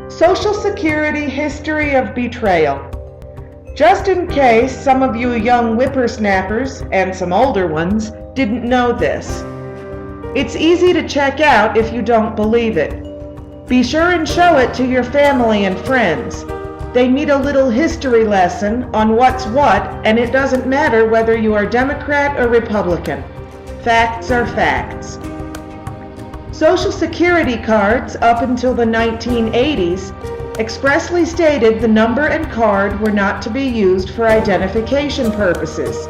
Social Security History of Betrayal. Just in case some of you young whippersnappers, and some older ones, didn't know this. It's easy to check out if you don't believe it. Be sure and show it to your family and friends. They need a little history lesson on what's what, and it doesn't matter whether you are Democrat or Republican. Facts are facts. Social Security cards up until the 1980s expressly stated the number and card were not to be used for identification purposes.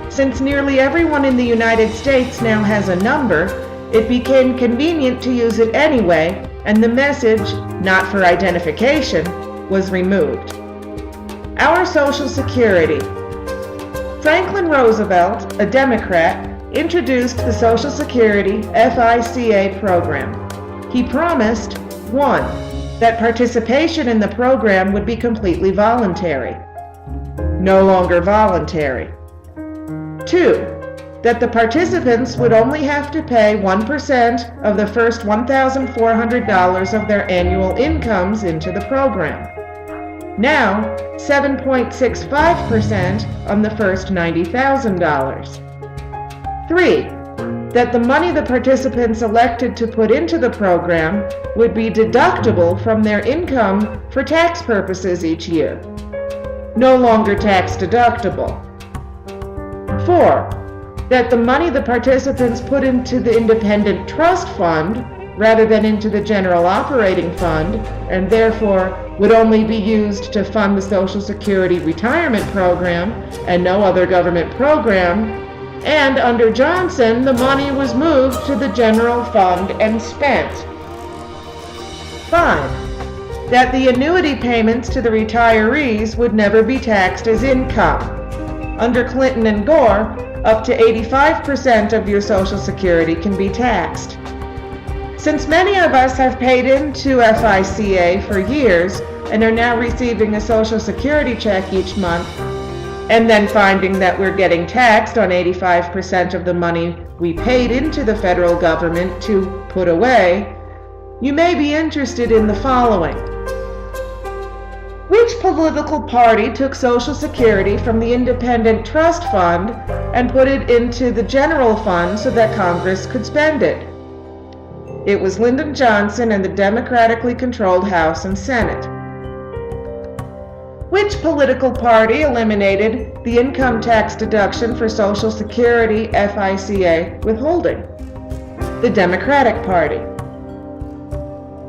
Since nearly everyone in the United States now has a number, it became convenient to use it anyway, and the message, "not for identification," was removed. Our Social Security. Franklin Roosevelt, a Democrat, introduced the Social Security FICA program. He promised, 1. That participation in the program would be completely voluntary. No longer voluntary. 2. That the participants would only have to pay 1% of the first $1,400 of their annual incomes into the program. Now, 7.65% on the first $90,000. 3. That the money the participants elected to put into the program would be deductible from their income for tax purposes each year. No longer tax deductible. 4. That the money the participants put into the independent trust fund rather than into the general operating fund, and therefore would only be used to fund the Social Security retirement program and no other government program, and under Johnson, the money was moved to the general fund and spent. 5. That the annuity payments to the retirees would never be taxed as income. Under Clinton and Gore, up to 85% of your Social Security can be taxed. Since many of us have paid into FICA for years and are now receiving a Social Security check each month, and then finding that we're getting taxed on 85% of the money we paid into the federal government to put away, you may be interested in the following. Which political party took Social Security from the independent trust fund and put it into the general fund so that Congress could spend it? It was Lyndon Johnson and the democratically controlled House and Senate. Which political party eliminated the income tax deduction for Social Security FICA withholding? The Democratic Party.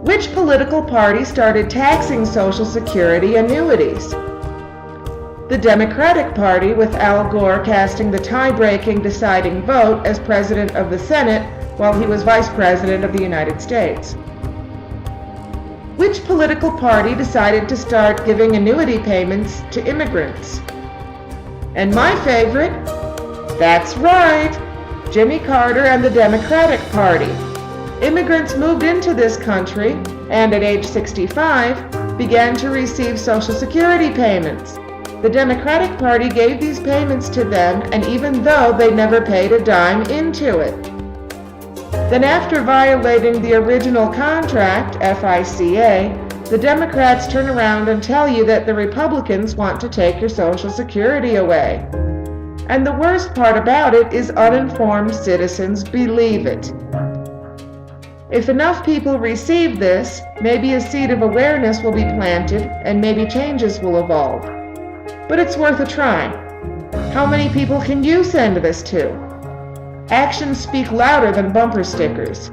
Which political party started taxing Social Security annuities? The Democratic Party, with Al Gore casting the tie-breaking deciding vote as President of the Senate while he was Vice President of the United States. Which political party decided to start giving annuity payments to immigrants? And my favorite, that's right, Jimmy Carter and the Democratic Party. Immigrants moved into this country and at age 65 began to receive Social Security payments. The Democratic Party gave these payments to them, and even though they never paid a dime into it. Then after violating the original contract, FICA, the Democrats turn around and tell you that the Republicans want to take your Social Security away. And the worst part about it is uninformed citizens believe it. If enough people receive this, maybe a seed of awareness will be planted and maybe changes will evolve. But it's worth a try. How many people can you send this to? Actions speak louder than bumper stickers.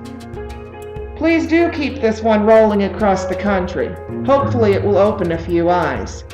Please do keep this one rolling across the country. Hopefully it will open a few eyes.